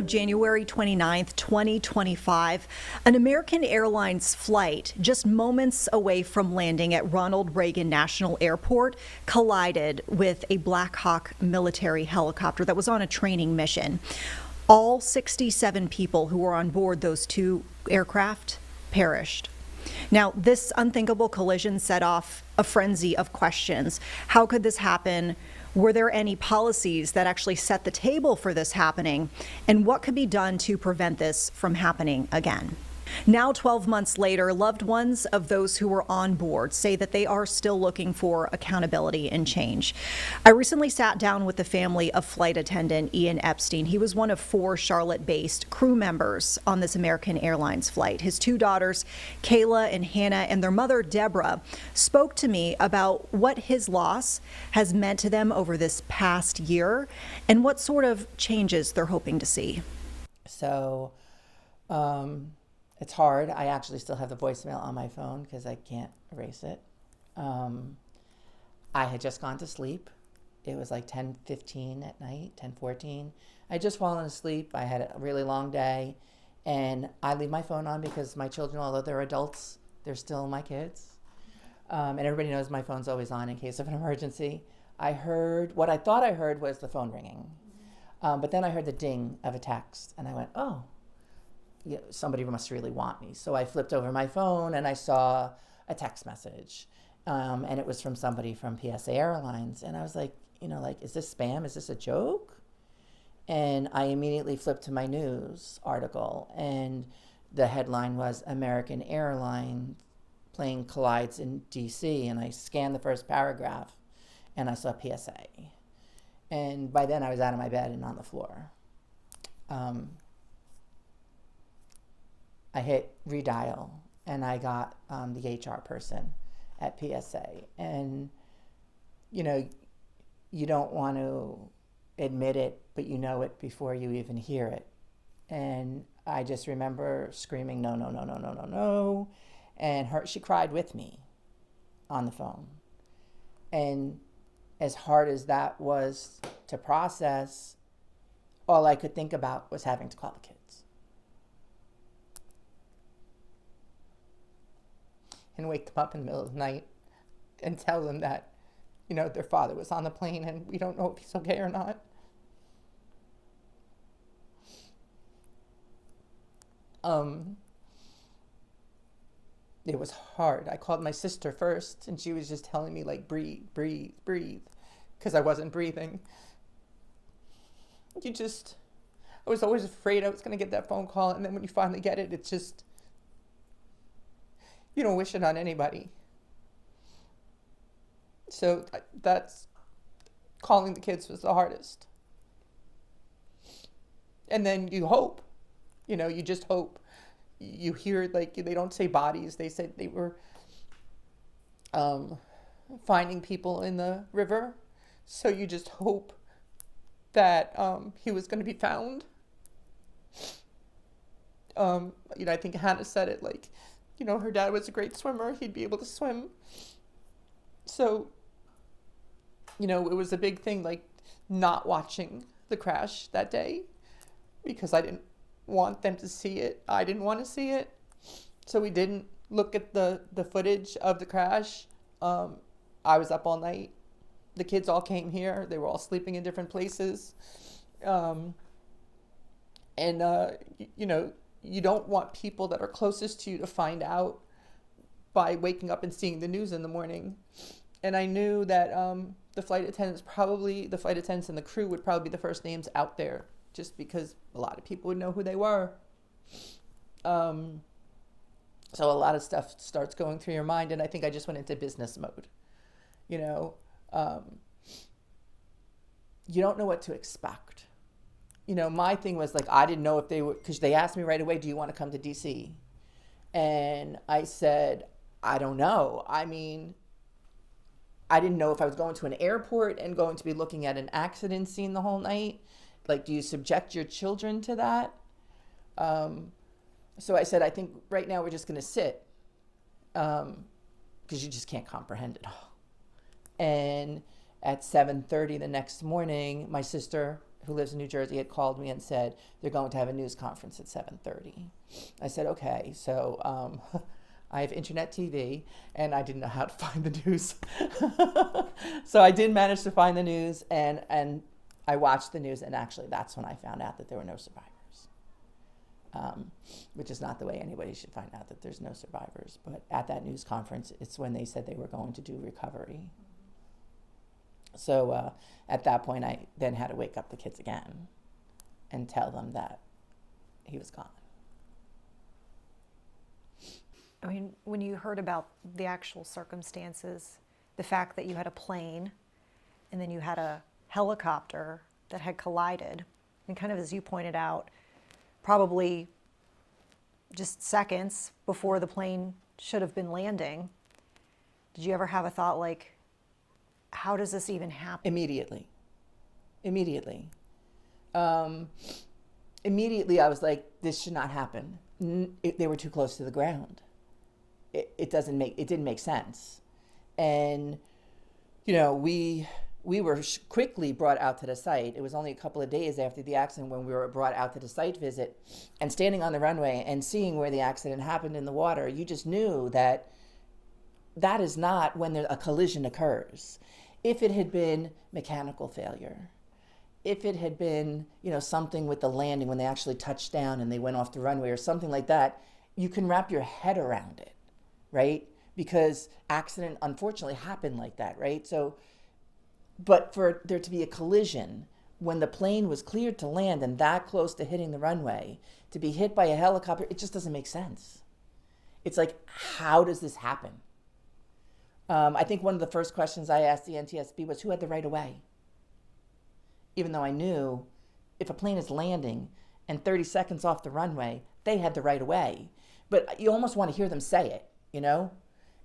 January 29th, 2025, an American Airlines flight just moments away from landing at Ronald Reagan National Airport collided with a Black Hawk military helicopter that was on a training mission. All 67 people who were on board those two aircraft perished. Now, this unthinkable collision set off a frenzy of questions. How could this happen? Were there any policies that actually set the table for this happening? And what could be done to prevent this from happening again? Now, 12 months later, loved ones of those who were on board say that they are still looking for accountability and change. I recently sat down with the family of flight attendant Ian Epstein. He was one of 4 Charlotte-based crew members on this American Airlines flight. His 2 daughters, Kayla and Hannah, and their mother, Deborah, spoke to me about what his loss has meant to them over this past year and what sort of changes they're hoping to see. So, it's hard. I actually still have the voicemail on my phone because I can't erase it. I had just gone to sleep. It was like 10:15 at night, 10:14. I had just fallen asleep. I had a really long day. And I leave my phone on because my children, although they're adults, they're still my kids. And everybody knows my phone's always on in case of an emergency. What I thought I heard was the phone ringing. But then I heard the ding of a text. And I went, oh. Yeah, somebody must really want me. So I flipped over my phone and I saw a text message. And it was from somebody from PSA Airlines. And I was like, is this spam? Is this a joke? And I immediately flipped to my news article. And the headline was American Airlines plane collides in DC. And I scanned the first paragraph and I saw PSA. And by then I was out of my bed and on the floor. I hit redial and I got the HR person at PSA. And, you don't want to admit it, but you know it before you even hear it. And I just remember screaming, no, no, no, no, no, no, no. And she cried with me on the phone. And as hard as that was to process, all I could think about was having to call the kids. And wake them up in the middle of the night and tell them that, their father was on the plane and we don't know if he's okay or not. It was hard. I called my sister first and she was just telling me breathe, breathe, breathe, because I wasn't breathing. I was always afraid I was going to get that phone call, and then when you finally get it, it's just, you don't wish it on anybody. So that's, calling the kids was the hardest. And then you hope, you just hope. You hear, they don't say bodies. They said they were finding people in the river. So you just hope that he was going to be found. I think Hannah said it her dad was a great swimmer. He'd be able to swim. So, it was a big thing, not watching the crash that day because I didn't want them to see it. I didn't want to see it. So we didn't look at the footage of the crash. I was up all night. The kids all came here. They were all sleeping in different places. You don't want people that are closest to you to find out by waking up and seeing the news in the morning. And I knew that the flight attendants and the crew would probably be the first names out there, just because a lot of people would know who they were. So a lot of stuff starts going through your mind, and I think I just went into business mode. You don't know what to expect. My thing was I didn't know if they would, because they asked me right away, do you want to come to DC? And I said, I don't know. I didn't know if I was going to an airport and going to be looking at an accident scene the whole night. Do you subject your children to that? So I said, I think right now we're just going to sit because you just can't comprehend it all. And at 7:30 the next morning, my sister, who lives in New Jersey, had called me and said they're going to have a news conference at 7:30. I said, okay. So I have internet TV, and I didn't know how to find the news. So I did manage to find the news, and I watched the news, and actually that's when I found out that there were no survivors. Which is not the way anybody should find out that there's no survivors. But at that news conference, it's when they said they were going to do recovery. So at that point, I then had to wake up the kids again and tell them that he was gone. I mean, when you heard about the actual circumstances, the fact that you had a plane and then you had a helicopter that had collided, and kind of as you pointed out, probably just seconds before the plane should have been landing, did you ever have a thought like, how does this even happen? Immediately. Immediately, I was like, this should not happen. They were too close to the ground. It didn't make sense. And, you know, we were quickly brought out to the site. It was only a couple of days after the accident when we were brought out to the site visit, and standing on the runway and seeing where the accident happened in the water, you just knew that that is not when a collision occurs. If it had been mechanical failure, if it had been, you know, something with the landing when they actually touched down and they went off the runway or something like that, you can wrap your head around it, right? Because accident unfortunately happened like that, right? So, but for there to be a collision when the plane was cleared to land and that close to hitting the runway, to be hit by a helicopter, it just doesn't make sense. It's like, how does this happen? I think one of the first questions I asked the NTSB was, who had the right of way? Even though I knew if a plane is landing and 30 seconds off the runway, they had the right of way. But you almost want to hear them say it, you know?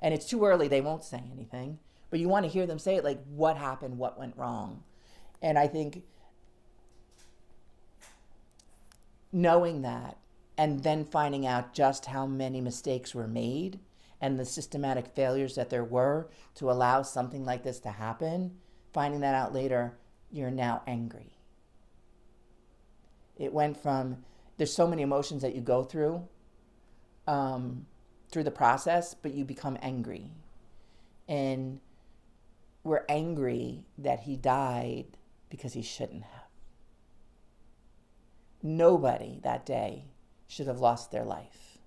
And it's too early, they won't say anything. But you want to hear them say it, like, what happened, what went wrong? And I think knowing that and then finding out just how many mistakes were made and the systematic failures that there were to allow something like this to happen, finding that out later, you're now angry. It went from, there's so many emotions that you go through the process, but you become angry. And we're angry that he died because he shouldn't have. Nobody that day should have lost their life.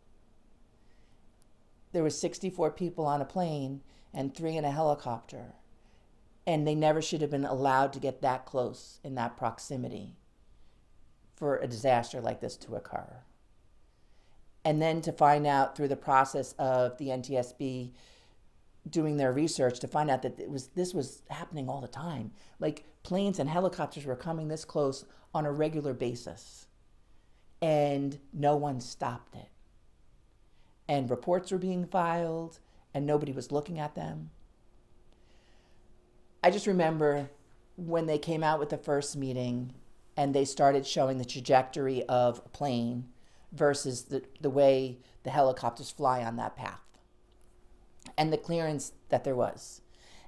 There were 64 people on a plane and 3 in a helicopter, and they never should have been allowed to get that close in that proximity for a disaster like this to occur. And then to find out through the process of the NTSB doing their research to find out that this was happening all the time. Like, planes and helicopters were coming this close on a regular basis, and no one stopped it. And reports were being filed, and nobody was looking at them. I just remember when they came out with the first meeting and they started showing the trajectory of a plane versus the way the helicopters fly on that path and the clearance that there was.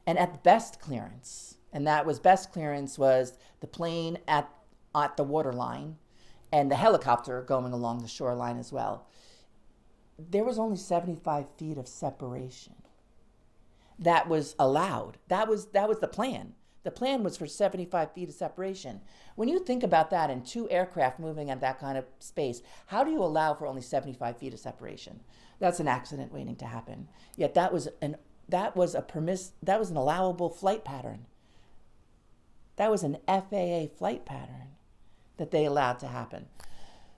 And at the best clearance, and that was best clearance was the plane at the waterline and the helicopter going along the shoreline as well. There was only 75 feet of separation that was allowed. That was the plan. The plan was for 75 feet of separation. When you think about that and 2 aircraft moving at that kind of space, how do you allow for only 75 feet of separation? That's an accident waiting to happen. Yet that was an allowable flight pattern. That was an FAA flight pattern that they allowed to happen.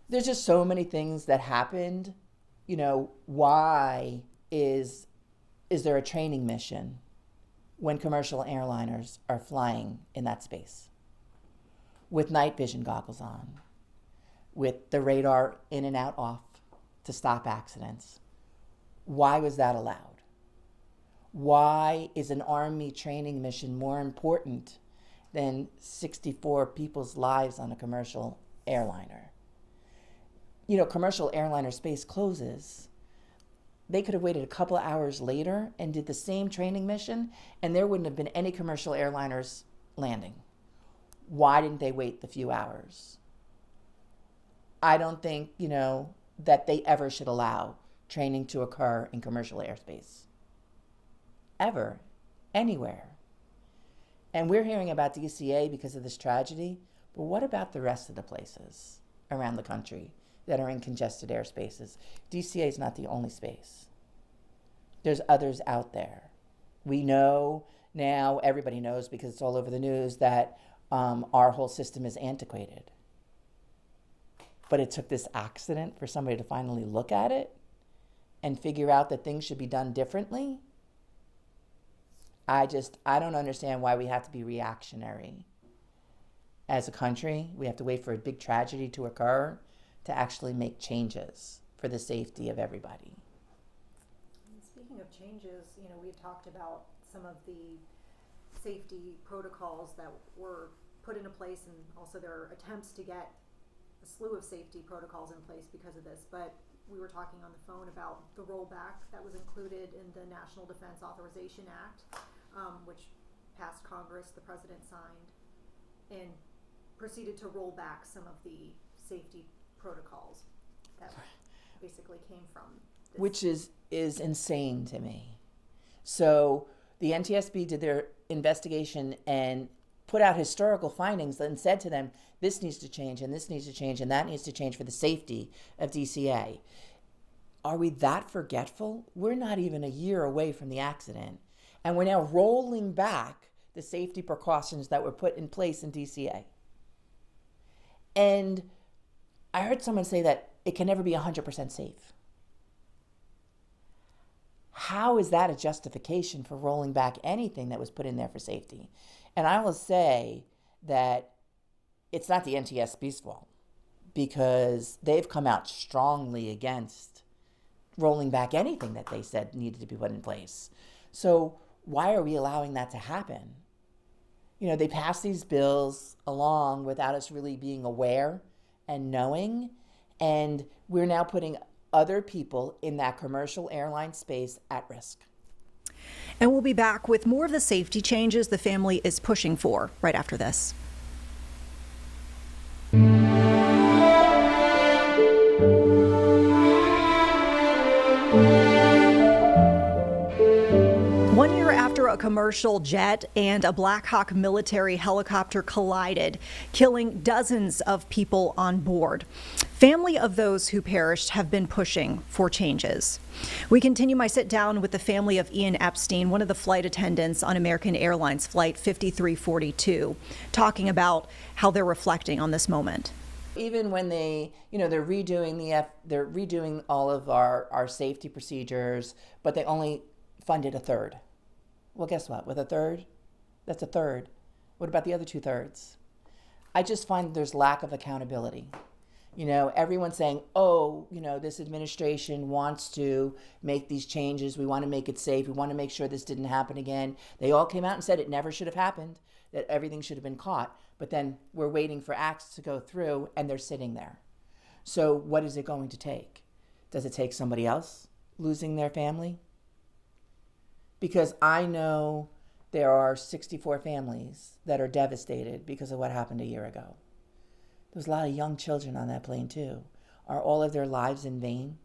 There's just so many things that happened. You know, why is there a training mission when commercial airliners are flying in that space with night vision goggles on, with the radar in and out off to stop accidents? Why was that allowed? Why is an Army training mission more important than 64 people's lives on a commercial airliner? You know, commercial airliner space closes. They could have waited a couple of hours later and did the same training mission, and there wouldn't have been any commercial airliners landing. why didn't they wait the few hours? I don't think, that they ever should allow training to occur in commercial airspace. Ever. Anywhere. And we're hearing about DCA because of this tragedy, but what about the rest of the places around the country that are in congested airspaces? DCA is not the only space. There's others out there. We know now, everybody knows because it's all over the news, that our whole system is antiquated. But it took this accident for somebody to finally look at it and figure out that things should be done differently. I don't understand why we have to be reactionary. As a country, we have to wait for a big tragedy to occur to actually make changes for the safety of everybody. Speaking of changes, we had talked about some of the safety protocols that were put into place, and also there are attempts to get a slew of safety protocols in place because of this. But we were talking on the phone about the rollback that was included in the National Defense Authorization Act, which passed Congress, the president signed, and proceeded to roll back some of the safety protocols that basically came from this. Which is insane to me. So the NTSB did their investigation and put out historical findings and said to them, this needs to change, and this needs to change, and that needs to change for the safety of DCA. Are we that forgetful? We're not even a year away from the accident, and we're now rolling back the safety precautions that were put in place in DCA. And I heard someone say that it can never be 100% safe. How is that a justification for rolling back anything that was put in there for safety? And I will say that it's not the NTSB's fault, because they've come out strongly against rolling back anything that they said needed to be put in place. So why are we allowing that to happen? They pass these bills along without us really being aware and knowing, and we're now putting other people in that commercial airline space at risk. And we'll be back with more of the safety changes the family is pushing for right after this. One year after a commercial jet and a Black Hawk military helicopter collided, killing dozens of people on board, family of those who perished have been pushing for changes. We continue my sit down with the family of Ian Epstein, one of the flight attendants on American Airlines Flight 5342, talking about how they're reflecting on this moment. Even when they're redoing all of our safety procedures, but they only funded a third. Well, guess what? With a third, that's a third. What about the other 2/3? I just find there's lack of accountability. Everyone's saying, this administration wants to make these changes. We want to make it safe. We want to make sure this didn't happen again. They all came out and said it never should have happened, that everything should have been caught. But then we're waiting for acts to go through, and they're sitting there. So what is it going to take? Does it take somebody else losing their family? Because I know there are 64 families that are devastated because of what happened a year ago. There's a lot of young children on that plane too. Are all of their lives in vain?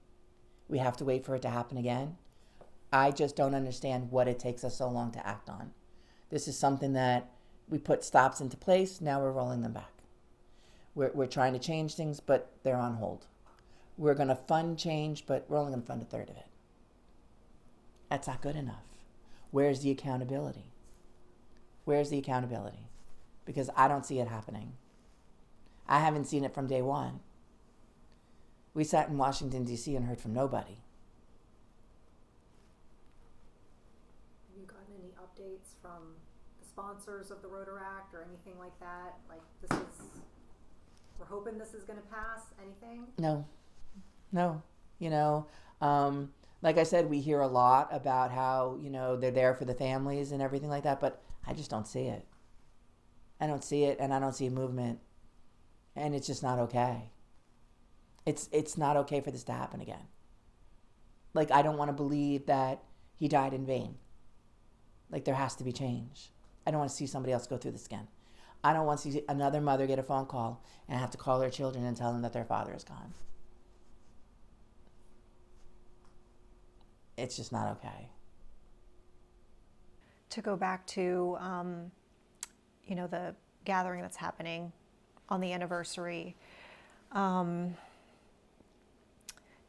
We have to wait for it to happen again? I just don't understand what it takes us so long to act on. This is something that we put stops into place, now we're rolling them back. We're trying to change things, but they're on hold. We're going to fund change, but we're only going to fund a third of it. That's not good enough. Where's the accountability? Where's the accountability? Because I don't see it happening. I haven't seen it from day one. We sat in Washington, D.C. and heard from nobody. Have you gotten any updates from the sponsors of the Rotaract or anything like that? Like, we're hoping this is going to pass? Anything? No. Like I said, we hear a lot about how, they're there for the families and everything like that, but I just don't see it. I don't see it, and I don't see movement. And it's just not okay. It's not okay for this to happen again. Like, I don't want to believe that he died in vain. Like, there has to be change. I don't want to see somebody else go through this again. I don't want to see another mother get a phone call and have to call their children and tell them that their father is gone. It's just not okay. To go back to, the gathering that's happening on the anniversary, do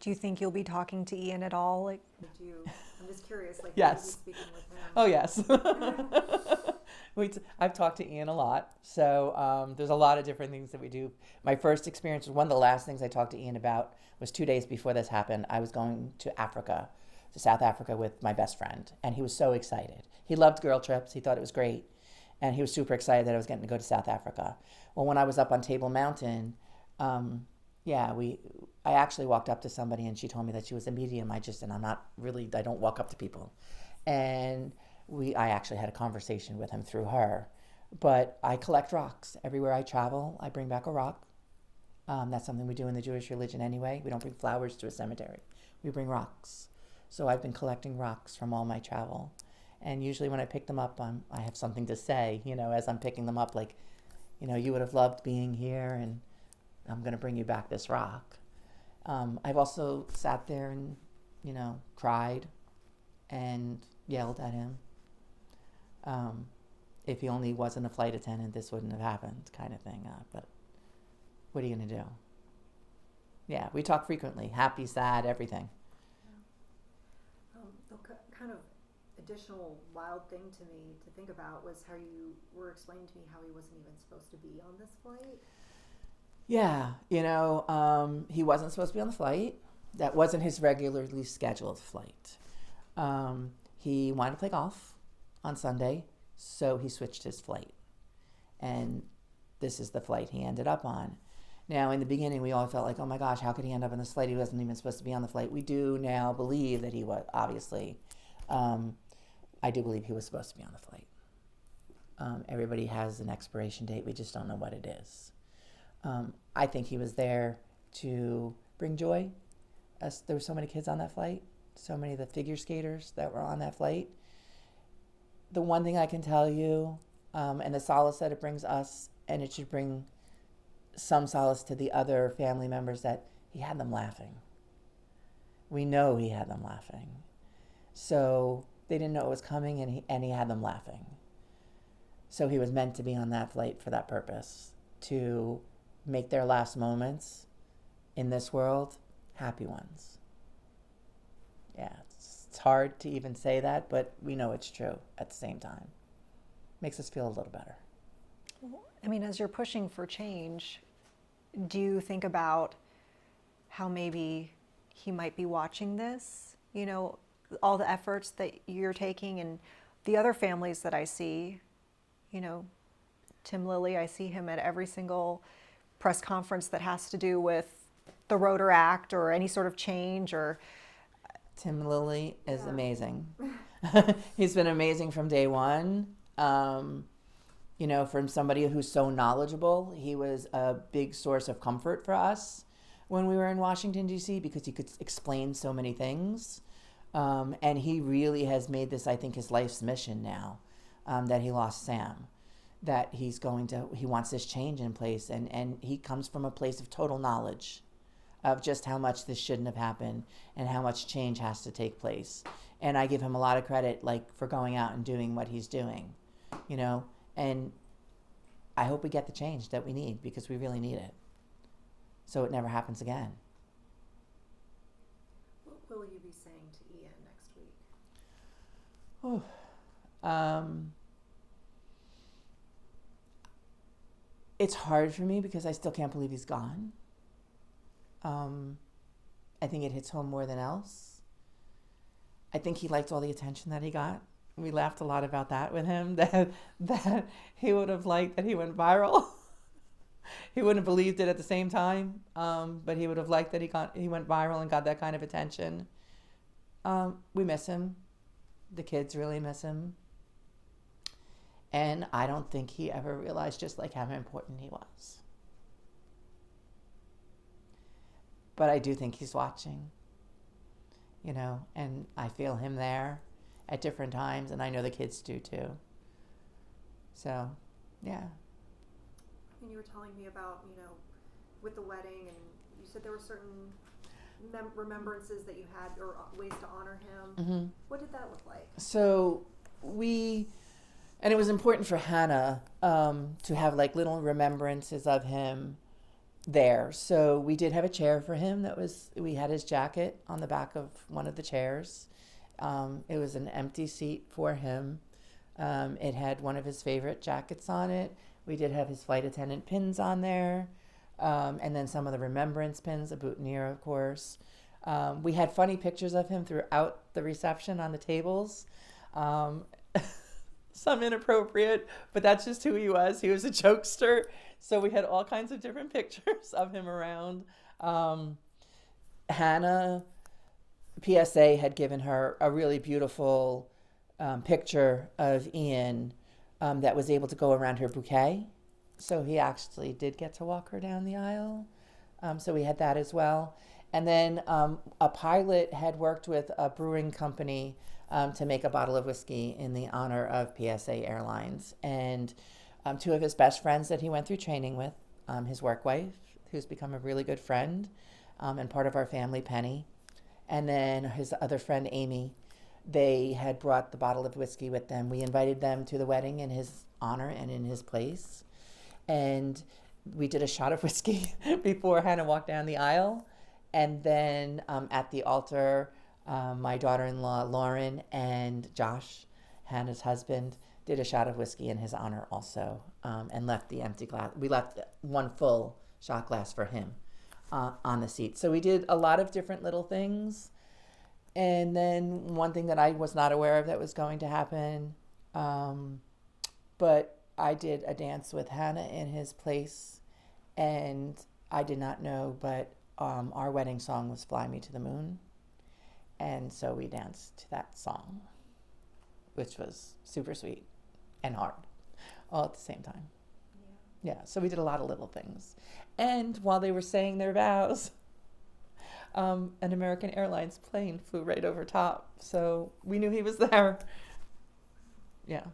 you think you'll be talking to Ian at all? Like, I'm just curious. Like, yes. will you be speaking with him? Oh, yes. I've talked to Ian a lot. So there's a lot of different things that we do. My first experience, one of the last things I talked to Ian about was 2 days before this happened. I was going to Africa, to South Africa with my best friend. And he was so excited. He loved girl trips. He thought it was great. And he was super excited that I was getting to go to South Africa. Well, when I was up on Table Mountain, I actually walked up to somebody and she told me that she was a medium. I don't walk up to people. And I actually had a conversation with him through her. But I collect rocks. Everywhere I travel, I bring back a rock. That's something we do in the Jewish religion anyway. We don't bring flowers to a cemetery. We bring rocks. So I've been collecting rocks from all my travel. And usually when I pick them up, I have something to say, as I'm picking them up, like, you would have loved being here and I'm going to bring you back this rock. I've also sat there and, cried and yelled at him. If he only wasn't a flight attendant, this wouldn't have happened, kind of thing. But what are you going to do? Yeah, we talk frequently, happy, sad, everything. Kind of additional wild thing to me to think about was how you were explaining to me how he wasn't even supposed to be on this flight. Yeah, he wasn't supposed to be on the flight. That wasn't his regularly scheduled flight. He wanted to play golf on Sunday, so he switched his flight. And this is the flight he ended up on. Now, in the beginning, we all felt like, oh my gosh, how could he end up on this flight? He wasn't even supposed to be on the flight. We do now believe that he was, obviously. I do believe he was supposed to be on the flight. Everybody has an expiration date. We just don't know what it is. I think he was there to bring joy. There were so many kids on that flight, so many of the figure skaters that were on that flight. The one thing I can tell you, and the solace that it brings us, and it should bring some solace to the other family members, that he had them laughing. We know he had them laughing. So they didn't know it was coming, and he had them laughing. So he was meant to be on that flight for that purpose, to make their last moments in this world happy ones. Yeah, it's hard to even say that, but we know it's true at the same time. Makes us feel a little better. I mean, as you're pushing for change, do you think about how maybe he might be watching this? All the efforts that you're taking, and the other families that I see, Tim Lilly, I see him at every single press conference that has to do with the Rotor Act or any sort of change. Or Tim Lilly is amazing. He's been amazing from day one. From somebody who's so knowledgeable, he was a big source of comfort for us when we were in Washington, D.C., because he could explain so many things. And he really has made this, I think, his life's mission now, that he lost Sam, that he wants this change in place. And he comes from a place of total knowledge of just how much this shouldn't have happened and how much change has to take place. And I give him a lot of credit, for going out and doing what he's doing, and I hope we get the change that we need, because we really need it, so it never happens again. What will you be saying to Ian next week? It's hard for me because I still can't believe he's gone. I think it hits home more than else. I think he liked all the attention that he got. We laughed a lot about that with him, that he would have liked that he went viral. He wouldn't have believed it at the same time, but he would have liked that he went viral and got that kind of attention. We miss him. The kids really miss him. And I don't think he ever realized just how important he was. But I do think he's watching, and I feel him there at different times, and I know the kids do too. So, yeah. everything you were telling me about, with the wedding, and you said there were certain remembrances that you had, or ways to honor him. Mm-hmm. What did that look like? So and it was important for Hannah to have like little remembrances of him there. So we did have a chair for him we had his jacket on the back of one of the chairs. It was an empty seat for him. It had one of his favorite jackets on it. We did have his flight attendant pins on there. And then some of the remembrance pins, a boutonniere, of course. We had funny pictures of him throughout the reception on the tables. Some inappropriate, but that's just who he was. He was a jokester. So we had all kinds of different pictures of him around. Hannah, PSA had given her a really beautiful picture of Ian that was able to go around her bouquet. So he actually did get to walk her down the aisle. So we had that as well. And then a pilot had worked with a brewing company to make a bottle of whiskey in the honor of PSA Airlines. And two of his best friends that he went through training with, his work wife, who's become a really good friend and part of our family, Penny, and then his other friend, Amy. They had brought the bottle of whiskey with them. We invited them to the wedding in his honor and in his place. And we did a shot of whiskey before Hannah walked down the aisle. And then at the altar, my daughter-in-law, Lauren, and Josh, Hannah's husband, did a shot of whiskey in his honor also, and left the empty glass. We left one full shot glass for him on the seat. So we did a lot of different little things. And then one thing that I was not aware of that was going to happen, but I did a dance with Hannah in his place, and I did not know, but our wedding song was Fly Me to the Moon. And so we danced to that song, which was super sweet and hard all at the same time. Yeah, so we did a lot of little things. And while they were saying their vows, an American Airlines plane flew right over top. So we knew he was there. Yeah.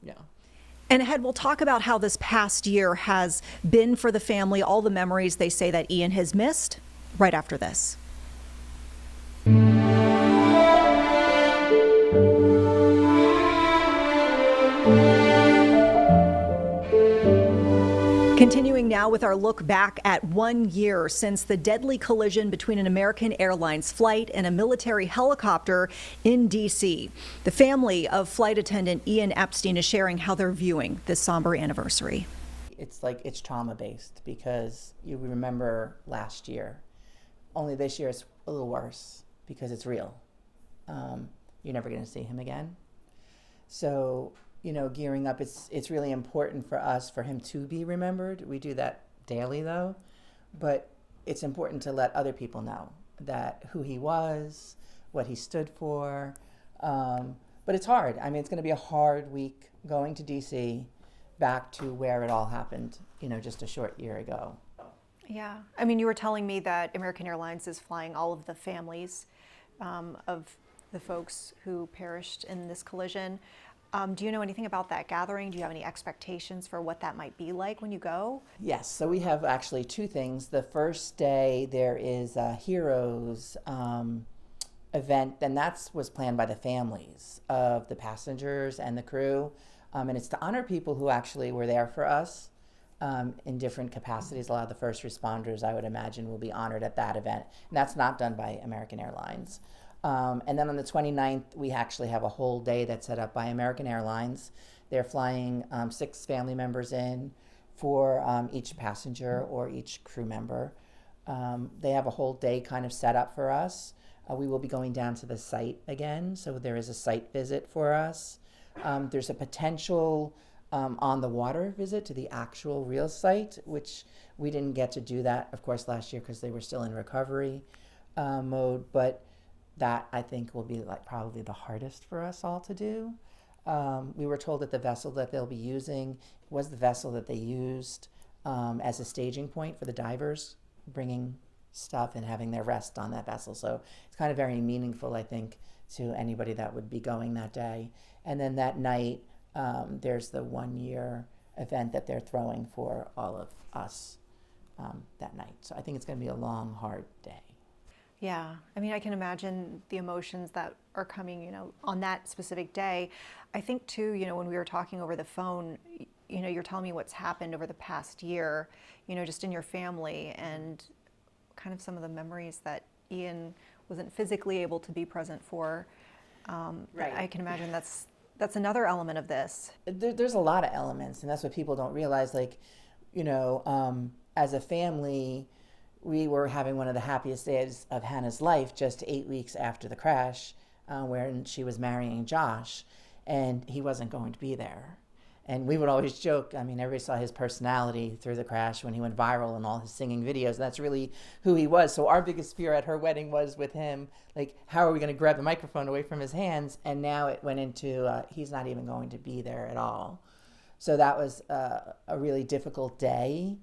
Yeah. And ahead, we'll talk about how this past year has been for the family, all the memories they say that Ian has missed, right after this. Continuing now with our look back at 1 year since the deadly collision between an American Airlines flight and a military helicopter in D.C. The family of flight attendant Ian Epstein is sharing how they're viewing this somber anniversary. It's trauma-based because you remember last year. Only this year it's a little worse because it's real. You're never going to see him again. So gearing up, it's really important for us, for him to be remembered. We do that daily, though. But it's important to let other people know that who he was, what he stood for. But it's hard. I mean, it's going to be a hard week going to D.C., back to where it all happened, just a short year ago. Yeah. I mean, you were telling me that American Airlines is flying all of the families of the folks who perished in this collision. Do you know anything about that gathering? Do you have any expectations for what that might be like when you go? Yes, so we have actually two things. The first day there is a Heroes event, and that was planned by the families of the passengers and the crew. And it's to honor people who actually were there for us in different capacities. A lot of the first responders, I would imagine, will be honored at that event. And that's not done by American Airlines. And then on the 29th, we actually have a whole day that's set up by American Airlines. They're flying 6 family members in for each passenger or each crew member. They have a whole day kind of set up for us. We will be going down to the site again, so there is a site visit for us. There's a potential on the water visit to the actual real site, which we didn't get to do that, of course, last year because they were still in recovery mode. But that, I think, will be probably the hardest for us all to do. We were told that the vessel that they'll be using was the vessel that they used as a staging point for the divers, bringing stuff and having their rest on that vessel. So it's kind of very meaningful, I think, to anybody that would be going that day. And then that night, there's the 1 year event that they're throwing for all of us that night. So I think it's going to be a long, hard day. Yeah, I mean, I can imagine the emotions that are coming, you know, on that specific day. I think too, you know, when we were talking over the phone, you know, you're telling me what's happened over the past year, you know, just in your family and kind of some of the memories that Ian wasn't physically able to be present for. Right. I can imagine that's another element of this. There's a lot of elements, and that's what people don't realize. Like, you know, as a family, we were having one of the happiest days of Hannah's life just 8 weeks after the crash, when she was marrying Josh, and he wasn't going to be there. And we would always joke, I mean, everybody saw his personality through the crash when he went viral and all his singing videos. And that's really who he was. So our biggest fear at her wedding was with him, like, how are we going to grab the microphone away from his hands? And now it went into, he's not even going to be there at all. So that was a really difficult day.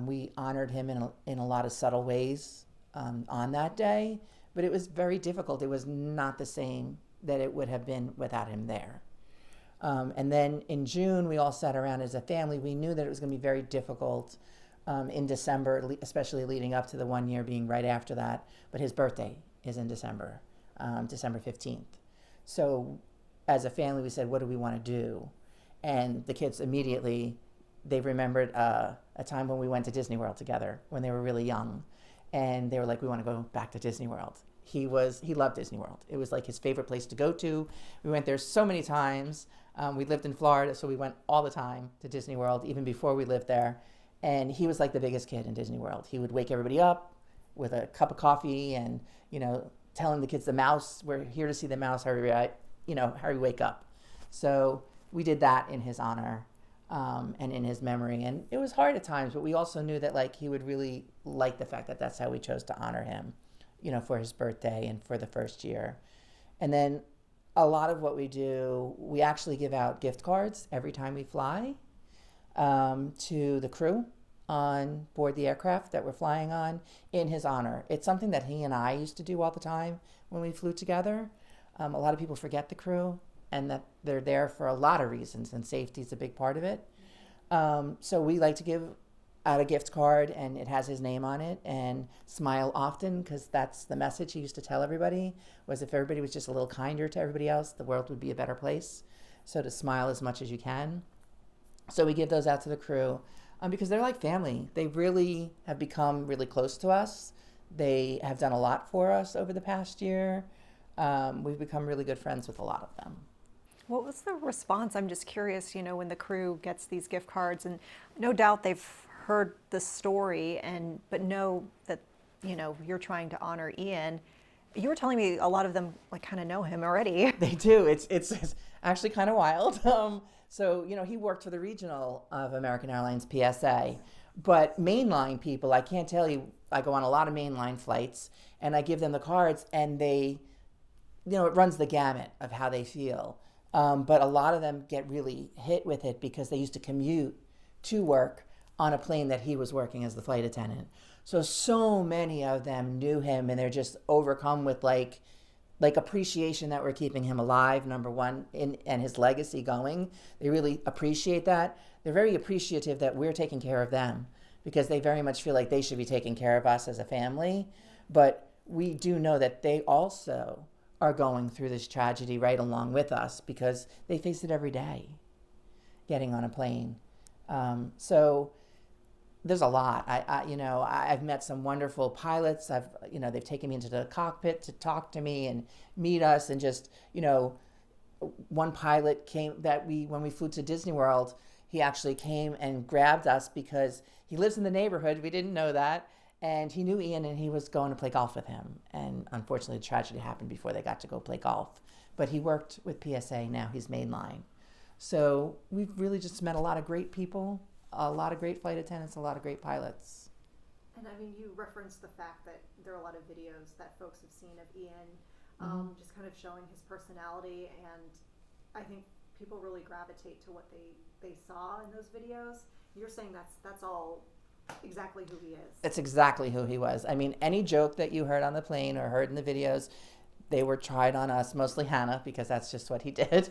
We honored him in a lot of subtle ways on that day. But it was very difficult. It was not the same that it would have been without him there. And then in June, we all sat around as a family. We knew that it was going to be very difficult in December, especially leading up to the 1 year being right after that. But his birthday is in December, December 15th. So as a family, we said, what do we want to do? And the kids immediately, they remembered a time when we went to Disney World together when they were really young. And they were like, we want to go back to Disney World. He loved Disney World. It was like his favorite place to go to. We went there so many times. We lived in Florida, so we went all the time to Disney World, even before we lived there. And he was like the biggest kid in Disney World. He would wake everybody up with a cup of coffee and, you know, telling the kids the mouse, we're here to see the mouse, hurry, wake up. So we did that in his honor and in his memory. And it was hard at times, but we also knew that, like, he would really like the fact that that's how we chose to honor him, you know, for his birthday and for the first year. And then a lot of what we do, we actually give out gift cards every time we fly to the crew on board the aircraft that we're flying on in his honor. It's something that he and I used to do all the time when we flew together. A lot of people forget the crew and that they're there for a lot of reasons, and safety is a big part of it. So we like to give out a gift card, and it has his name on it, and smile often, because that's the message he used to tell everybody, was if everybody was just a little kinder to everybody else, the world would be a better place. So to smile as much as you can. So we give those out to the crew because they're like family. They really have become really close to us. They have done a lot for us over the past year. We've become really good friends with a lot of them. What was the response? I'm just curious, you know, when the crew gets these gift cards, and no doubt they've heard the story but know that, you know, you're trying to honor Ian. You were telling me a lot of them like kind of know him already. They do. It's actually kind of wild. So, you know, he worked for the regional of American Airlines PSA, but mainline people, I can't tell you, I go on a lot of mainline flights and I give them the cards, and they, you know, it runs the gamut of how they feel. But a lot of them get really hit with it because they used to commute to work on a plane that he was working as the flight attendant. So many of them knew him, and they're just overcome with like appreciation that we're keeping him alive, number one, and his legacy going. They really appreciate that. They're very appreciative that we're taking care of them, because they very much feel like they should be taking care of us as a family. But we do know that they also are going through this tragedy right along with us, because they face it every day, getting on a plane. So there's a lot. I've met some wonderful pilots. They've taken me into the cockpit to talk to me and meet us, and just, you know, one pilot came when we flew to Disney World, he actually came and grabbed us because he lives in the neighborhood. We didn't know that. And he knew Ian, and he was going to play golf with him. And unfortunately, the tragedy happened before they got to go play golf. But he worked with PSA. Now he's mainline. So we've really just met a lot of great people, a lot of great flight attendants, a lot of great pilots. And I mean, you referenced the fact that there are a lot of videos that folks have seen of Ian, just kind of showing his personality. And I think people really gravitate to what they saw in those videos. You're saying that's all exactly who he is. It's exactly who he was. I mean, any joke that you heard on the plane or heard in the videos, They were tried on us, mostly Hannah, because that's just what he did.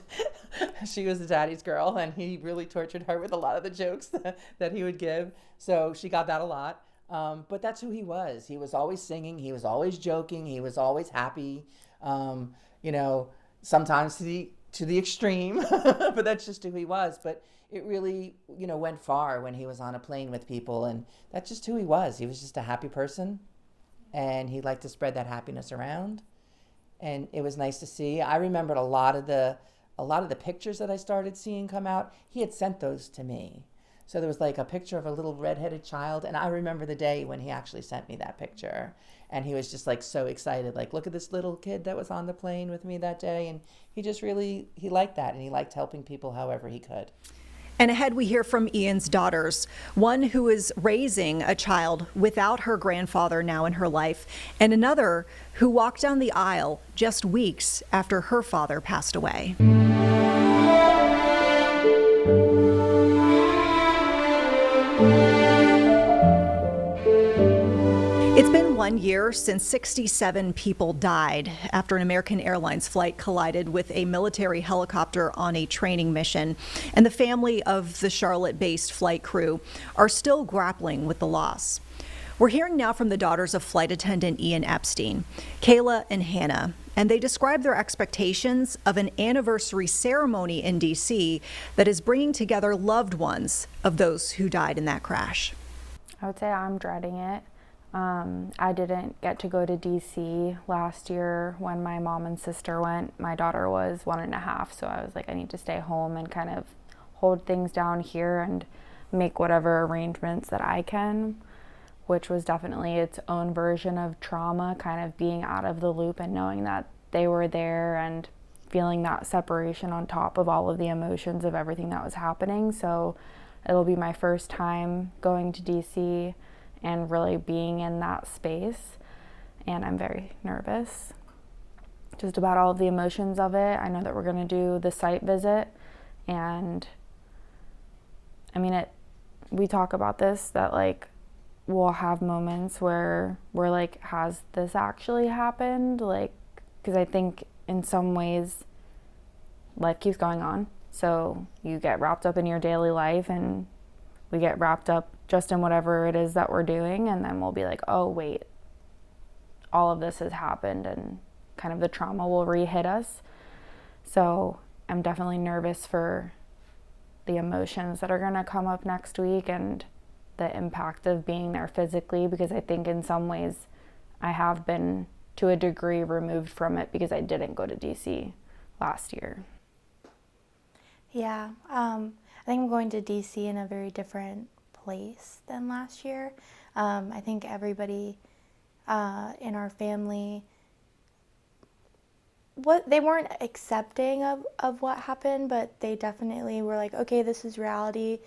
She was the daddy's girl, and he really tortured her with a lot of the jokes that he would give. So she got that a lot. But that's who he was. He was always singing. He was always joking. He was always happy. You know, sometimes to the extreme, but that's just who he was. But it really, you know, went far when he was on a plane with people, and that's just who he was. He was just a happy person, and he liked to spread that happiness around. And it was nice to see. I remembered a lot of the pictures that I started seeing come out. He had sent those to me. So there was like a picture of a little redheaded child, and I remember the day when he actually sent me that picture. And he was just like so excited, like, look at this little kid that was on the plane with me that day. And he just really, he liked that, and he liked helping people however he could. And ahead we hear from Ian's daughters, one who is raising a child without her grandfather now in her life, and another who walked down the aisle just weeks after her father passed away. It's been 1 year since 67 people died after an American Airlines flight collided with a military helicopter on a training mission. And the family of the Charlotte-based flight crew are still grappling with the loss. We're hearing now from the daughters of flight attendant Ian Epstein, Kayla and Hannah, and they describe their expectations of an anniversary ceremony in D.C. that is bringing together loved ones of those who died in that crash. I would say I'm dreading it. I didn't get to go to DC last year when my mom and sister went. My daughter was 1.5, so I was like, I need to stay home and kind of hold things down here and make whatever arrangements that I can, which was definitely its own version of trauma, kind of being out of the loop and knowing that they were there and feeling that separation on top of all of the emotions of everything that was happening. So it'll be my first time going to DC and really being in that space, and I'm very nervous just about all of the emotions of it. I know that we're going to do the site visit, and I mean, we talk about this, that like we'll have moments where we're like, has this actually happened? Like, because I think in some ways life keeps going on, so you get wrapped up in your daily life, and we get wrapped up just in whatever it is that we're doing, and then we'll be like, oh wait, all of this has happened, and kind of the trauma will re-hit us. So I'm definitely nervous for the emotions that are going to come up next week and the impact of being there physically, because I think in some ways I have been to a degree removed from it because I didn't go to DC last year. Yeah, I think I'm going to DC in a very different place than last year. I think everybody in our family, they weren't accepting of what happened, but they definitely were like, okay, this is reality.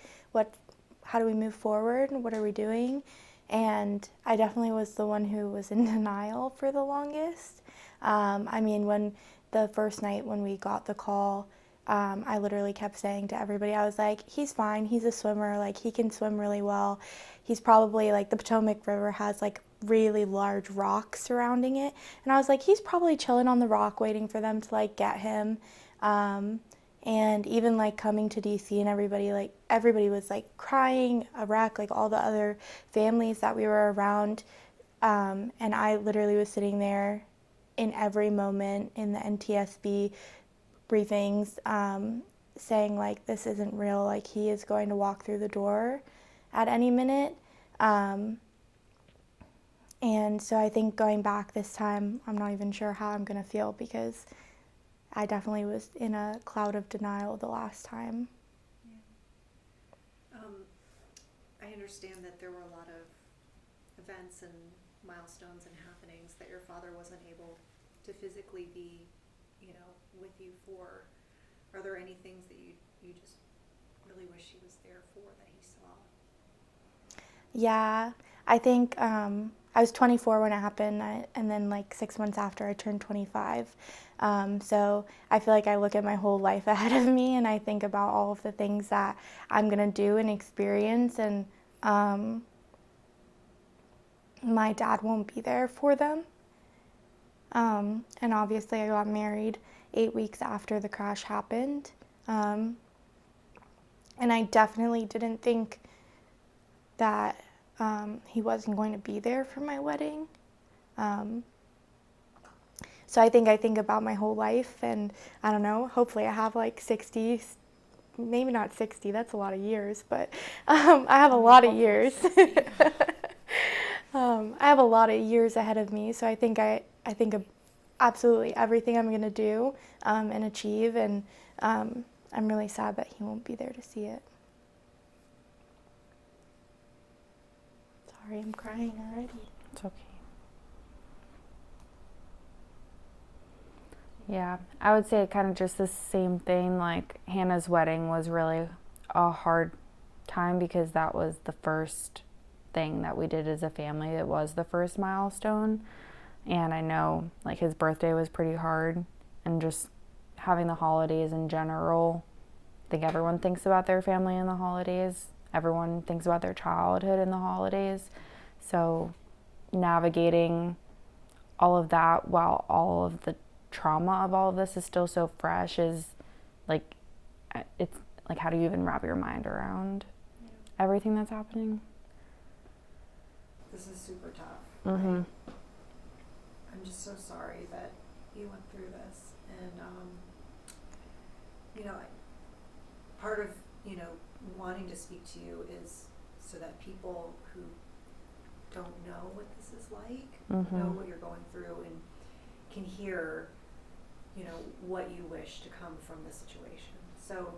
How do we move forward? What are we doing? And I definitely was the one who was in denial for the longest. I mean, when the first night when we got the call, I literally kept saying to everybody, I was like, he's fine, he's a swimmer, like he can swim really well. He's probably, like, the Potomac River has like really large rocks surrounding it. And I was like, he's probably chilling on the rock waiting for them to like get him. And even like coming to DC and everybody was like crying a wreck, like all the other families that we were around. And I literally was sitting there in every moment in the NTSB briefings, saying like, this isn't real, like he is going to walk through the door at any minute. And so I think going back this time, I'm not even sure how I'm going to feel, because I definitely was in a cloud of denial the last time. Yeah. I understand that there were a lot of events and milestones and happenings that your father wasn't able to physically be, with you for. Are there any things that you just really wish he was there for that he saw? Yeah, I think I was 24 when it happened, and then like 6 months after I turned 25. So I feel like I look at my whole life ahead of me, and I think about all of the things that I'm going to do and experience, and my dad won't be there for them. And obviously I got married 8 weeks after the crash happened. And I definitely didn't think that he wasn't going to be there for my wedding. So I think about my whole life, and I don't know, hopefully I have like 60, maybe not 60, that's a lot of years, but I have a lot of years. I have a lot of years ahead of me, so I think of absolutely everything I'm going to do and achieve, and I'm really sad that he won't be there to see it. Sorry, I'm crying already. It's okay. Yeah, I would say kind of just the same thing. Like Hannah's wedding was really a hard time because that was the first thing that we did as a family. It was the first milestone. And I know like his birthday was pretty hard, and just having the holidays in general. I think everyone thinks about their family in the holidays. Everyone thinks about their childhood in the holidays. So navigating all of that while all of the trauma of all of this is still so fresh is like, it's like, how do you even wrap your mind around everything that's happening? This is super tough. Mm-hmm. Right? I'm just so sorry that you went through this, and you know, part of wanting to speak to you is so that people who don't know what this is like, know what you're going through, and can hear what you wish to come from the situation. So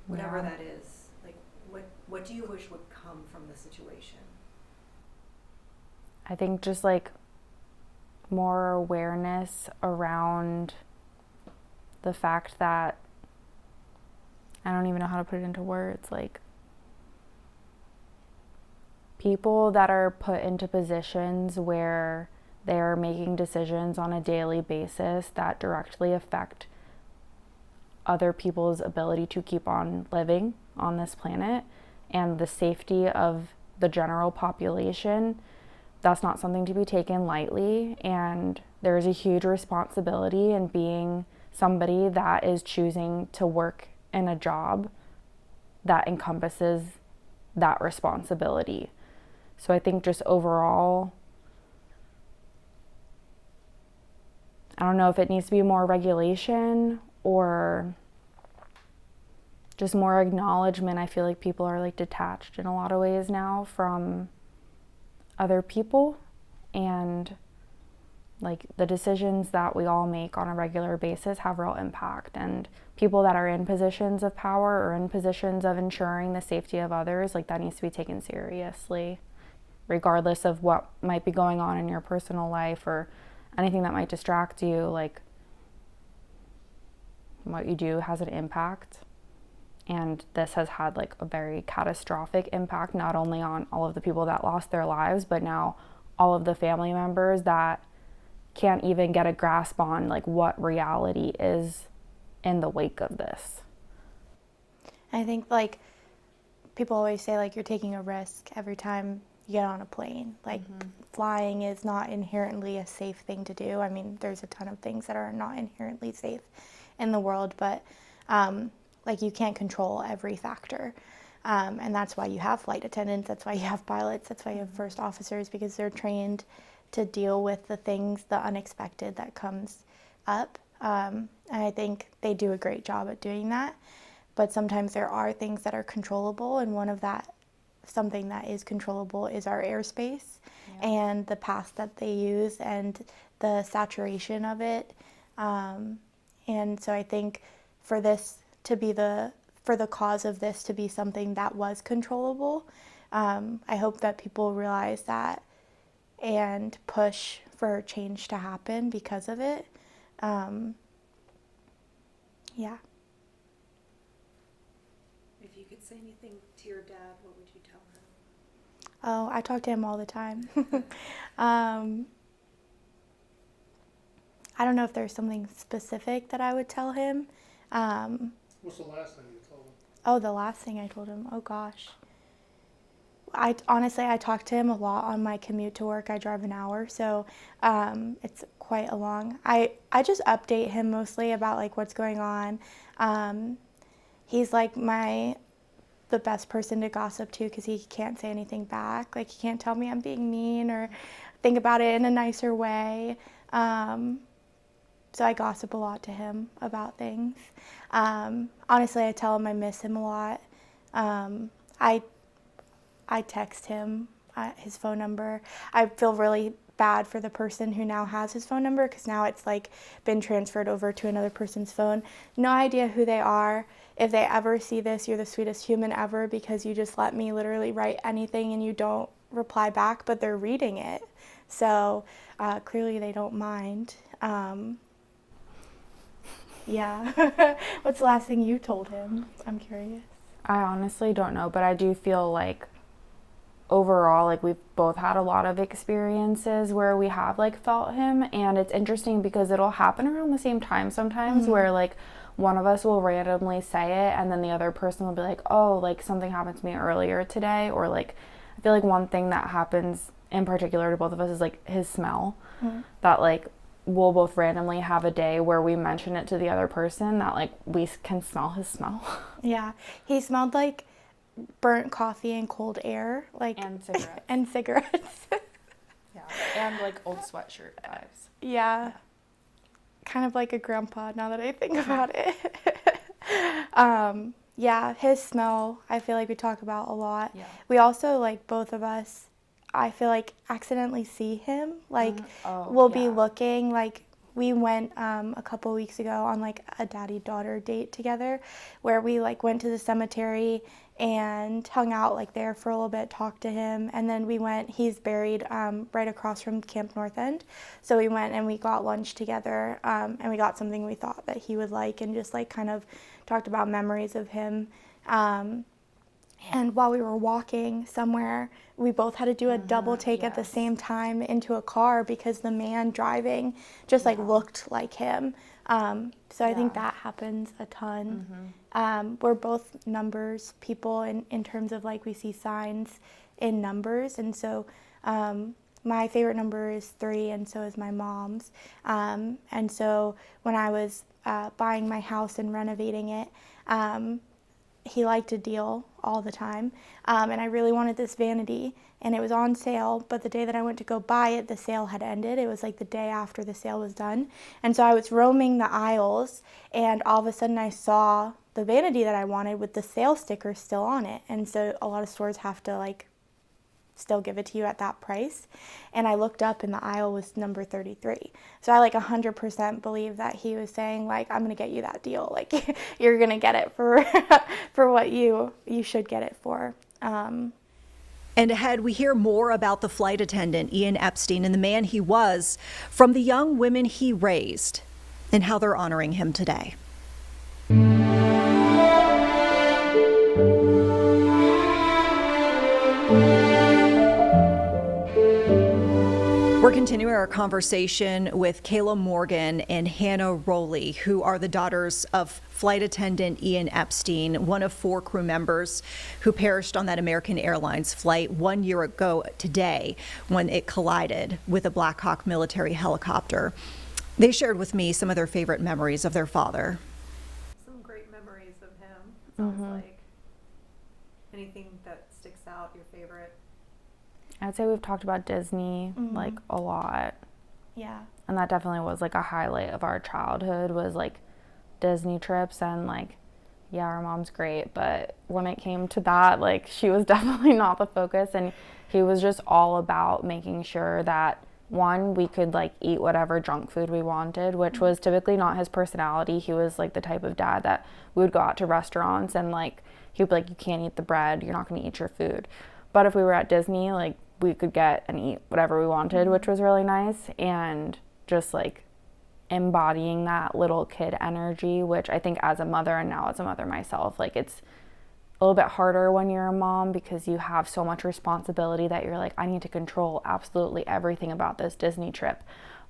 whatever that is, like what do you wish would come from the situation? I think just like more awareness around the fact that, I don't even know how to put it into words, like people that are put into positions where they are making decisions on a daily basis that directly affect other people's ability to keep on living on this planet and the safety of the general population. That's not something to be taken lightly, and there is a huge responsibility in being somebody that is choosing to work in a job that encompasses that responsibility. So I think just overall, I don't know if it needs to be more regulation or just more acknowledgement. I feel like people are like detached in a lot of ways now from other people, and like the decisions that we all make on a regular basis have real impact, and people that are in positions of power or in positions of ensuring the safety of others, like that needs to be taken seriously, regardless of what might be going on in your personal life or anything that might distract you. Like what you do has an impact, and this has had like a very catastrophic impact, not only on all of the people that lost their lives, but now all of the family members that can't even get a grasp on like what reality is in the wake of this. I think like people always say like you're taking a risk every time you get on a plane. Like flying is not inherently a safe thing to do. I mean, there's a ton of things that are not inherently safe in the world, but like you can't control every factor. And that's why you have flight attendants, that's why you have pilots, that's why you have first officers, because they're trained to deal with the things, the unexpected that comes up. And I think they do a great job at doing that. But sometimes there are things that are controllable, and one of that, something that is controllable, is our airspace and the paths that they use and the saturation of it. And so I think for this to be for the cause of this to be something that was controllable, I hope that people realize that and push for change to happen because of it. Yeah. If you could say anything to your dad, what would you tell him? Oh, I talk to him all the time. I don't know if there's something specific that I would tell him. What's the last thing you told him? Oh, the last thing I told him, oh gosh. I honestly, I talk to him a lot on my commute to work. I drive an hour, so it's quite a long. I just update him mostly about like what's going on. He's like the best person to gossip to because he can't say anything back. Like he can't tell me I'm being mean or think about it in a nicer way. So I gossip a lot to him about things. Honestly, I tell him I miss him a lot. I text him his phone number. I feel really bad for the person who now has his phone number because now it's like been transferred over to another person's phone. No idea who they are. If they ever see this, you're the sweetest human ever because you just let me literally write anything and you don't reply back, but they're reading it. So clearly they don't mind. Yeah. What's the last thing you told him? I'm curious. I honestly don't know, but I do feel like overall, like we've both had a lot of experiences where we have like felt him, and it's interesting because it'll happen around the same time sometimes where like one of us will randomly say it and then the other person will be like, oh, like something happened to me earlier today, or like I feel like one thing that happens in particular to both of us is like his smell, that like we'll both randomly have a day where we mention it to the other person that like we can smell his smell. Yeah, he smelled like burnt coffee and cold air, like And cigarettes. and cigarettes. Yeah, and like old sweatshirt vibes. Yeah, kind of like a grandpa now that I think about it. Yeah, his smell, I feel like we talk about a lot. Yeah. We also, like, both of us, I feel like accidentally see him. Like, we'll be looking, like, we went a couple weeks ago on like a daddy-daughter date together where we like went to the cemetery and hung out like there for a little bit, talked to him, and then we went, he's buried right across from Camp North End, so we went and we got lunch together, and we got something we thought that he would like and just like kind of talked about memories of him. And while we were walking somewhere, we both had to do a double take at the same time into a car because the man driving just like looked like him. So I think that happens a ton. We're both numbers people in terms of like we see signs in numbers. And so my favorite number is 3 and so is my mom's. And so when I was buying my house and renovating it, he liked a deal all the time, and I really wanted this vanity, and it was on sale, but the day that I went to go buy it, the sale had ended. It was like the day after the sale was done, and so I was roaming the aisles, and all of a sudden I saw the vanity that I wanted with the sale sticker still on it, and so a lot of stores have to like still give it to you at that price, and I looked up and the aisle was number 33. So I like 100% believe that he was saying like, I'm gonna get you that deal, like you're gonna get it for for what you should get it for. And ahead, we hear more about the flight attendant, Ian Epstein, and the man he was from the young women he raised and how they're honoring him today. We're continuing our conversation with Kayla Morgan and Hannah Rowley, who are the daughters of flight attendant Ian Epstein, one of 4 crew members who perished on that American Airlines flight 1 year ago today when it collided with a Black Hawk military helicopter. They shared with me some of their favorite memories of their father. Some great memories of him, it sounds like. Anything that sticks out, your favorite? I'd say we've talked about Disney like a lot. Yeah. And that definitely was like a highlight of our childhood, was like Disney trips. And like, yeah, our mom's great, but when it came to that, like she was definitely not the focus, and he was just all about making sure that, one, we could like eat whatever junk food we wanted, which was typically not his personality. He was like the type of dad that we would go out to restaurants and like he'd be like, you can't eat the bread, you're not going to eat your food. But if we were at Disney, like we could get and eat whatever we wanted, which was really nice. And just like embodying that little kid energy, which I think as a mother, and now as a mother myself, like it's a little bit harder when you're a mom because you have so much responsibility that you're like, I need to control absolutely everything about this Disney trip.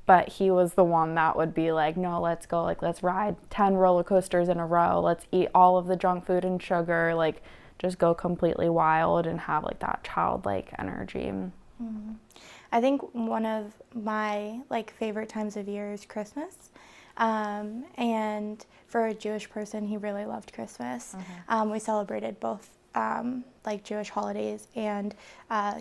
But he was the one that would be like, no, let's go, like let's ride 10 roller coasters in a row, let's eat all of the junk food and sugar, like just go completely wild and have like that childlike energy. I think one of my like favorite times of year is Christmas. And for a Jewish person, he really loved Christmas. We celebrated both like Jewish holidays and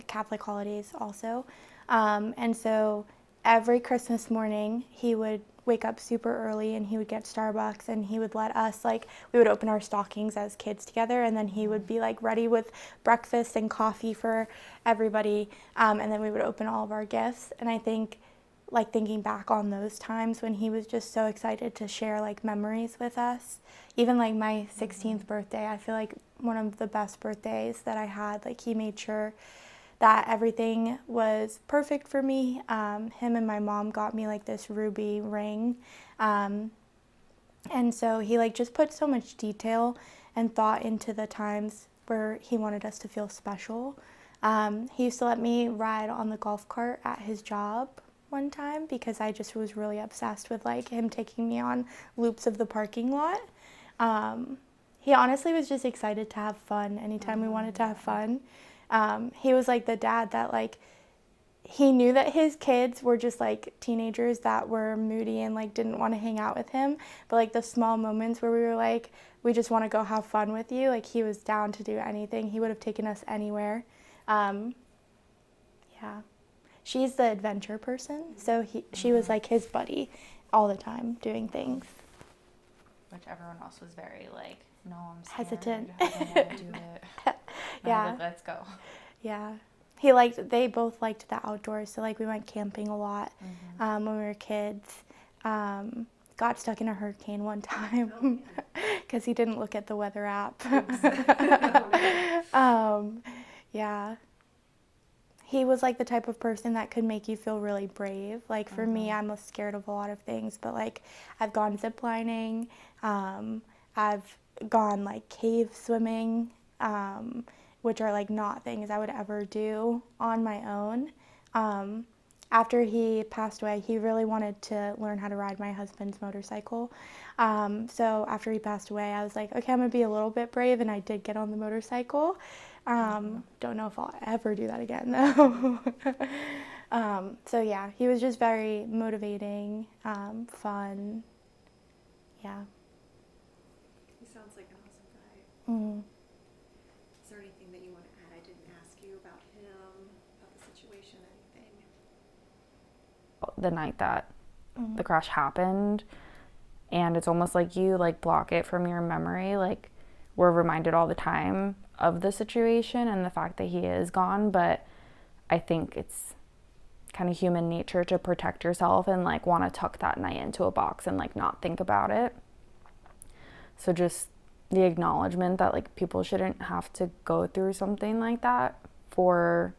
Catholic holidays also. And so every Christmas morning, he would wake up super early and he would get Starbucks and he would let us, like, we would open our stockings as kids together, and then he would be like ready with breakfast and coffee for everybody, and then we would open all of our gifts. And I think, like, thinking back on those times when he was just so excited to share like memories with us, even like my 16th birthday, I feel like one of the best birthdays that I had. Like, he made sure that everything was perfect for me. Him and my mom got me like this ruby ring. And so he like just put so much detail and thought into the times where he wanted us to feel special. He used to let me ride on the golf cart at his job one time because I just was really obsessed with like him taking me on loops of the parking lot. He honestly was just excited to have fun anytime we wanted to have fun. He was like the dad that like, he knew that his kids were just like teenagers that were moody and like didn't want to hang out with him. But like the small moments where we were like, we just want to go have fun with you. Like, he was down to do anything. He would have taken us anywhere. Yeah. She's the adventure person. So she was like his buddy all the time doing things. Which everyone else was very like, no, I'm scared. Hesitant. I don't want to do it. Yeah. Like, let's go. Yeah. They both liked the outdoors. So like we went camping a lot when we were kids. Got stuck in a hurricane one time because he didn't look at the weather app. Yeah. He was like the type of person that could make you feel really brave. Like for me, I'm scared of a lot of things, but like I've gone ziplining, I've gone like cave swimming, which are like not things I would ever do on my own. After he passed away, he really wanted to learn how to ride my husband's motorcycle. So after he passed away, I was like, okay, I'm gonna be a little bit brave, and I did get on the motorcycle. Don't know if I'll ever do that again though. So yeah, he was just very motivating, fun. Yeah. He sounds like an awesome guy. Mm-hmm. Is there anything that you want to add? I didn't ask you about him, about the situation, anything. The night that the crash happened, and it's almost like you like block it from your memory. Like, we're reminded all the time of the situation and the fact that he is gone, but I think it's kind of human nature to protect yourself and like want to tuck that night into a box and like not think about it. So just the acknowledgement that like people shouldn't have to go through something like that for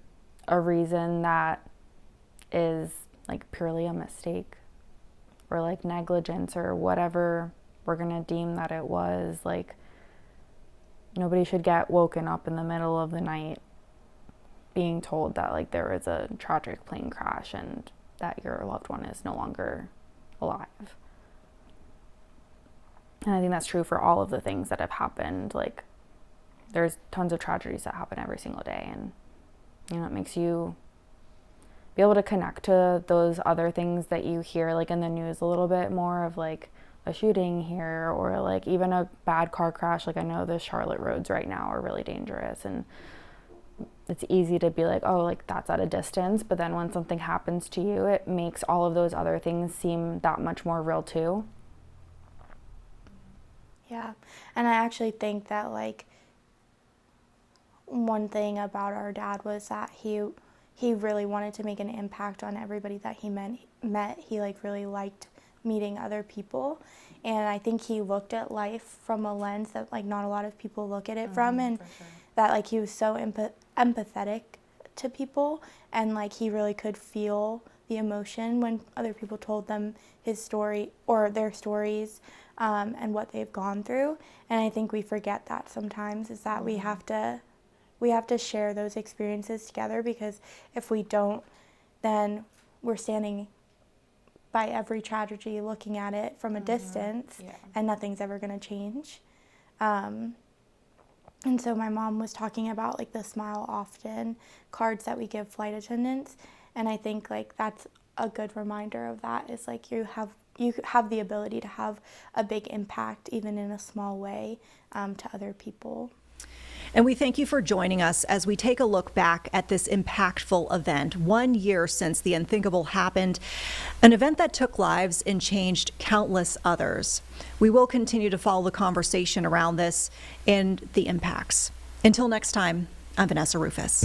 a reason that is like purely a mistake or like negligence or whatever we're gonna deem that it was. Like, nobody should get woken up in the middle of the night being told that like there was a tragic plane crash and that your loved one is no longer alive. And I think that's true for all of the things that have happened. Like, there's tons of tragedies that happen every single day, and you know, it makes you be able to connect to those other things that you hear like in the news a little bit more, of like a shooting here or like even a bad car crash. Like, I know the Charlotte roads right now are really dangerous, and it's easy to be like, oh, like that's at a distance, but then when something happens to you, it makes all of those other things seem that much more real too. Yeah, and I actually think that like one thing about our dad was that he really wanted to make an impact on everybody that he met. He like really liked meeting other people, and I think he looked at life from a lens that like not a lot of people look at it from, and that like he was so empathetic to people, and like he really could feel the emotion when other people told them his story or their stories, and what they've gone through. And I think we forget that sometimes, is that we have to share those experiences together, because if we don't, then we're standing by every tragedy looking at it from a distance, and nothing's ever going to change. And so my mom was talking about like the Smile Often cards that we give flight attendants. And I think like that's a good reminder of that, is like you have the ability to have a big impact, even in a small way, to other people. And we thank you for joining us as we take a look back at this impactful event, 1 year since the unthinkable happened, an event that took lives and changed countless others. We will continue to follow the conversation around this and the impacts. Until next time, I'm Vanessa Rufus.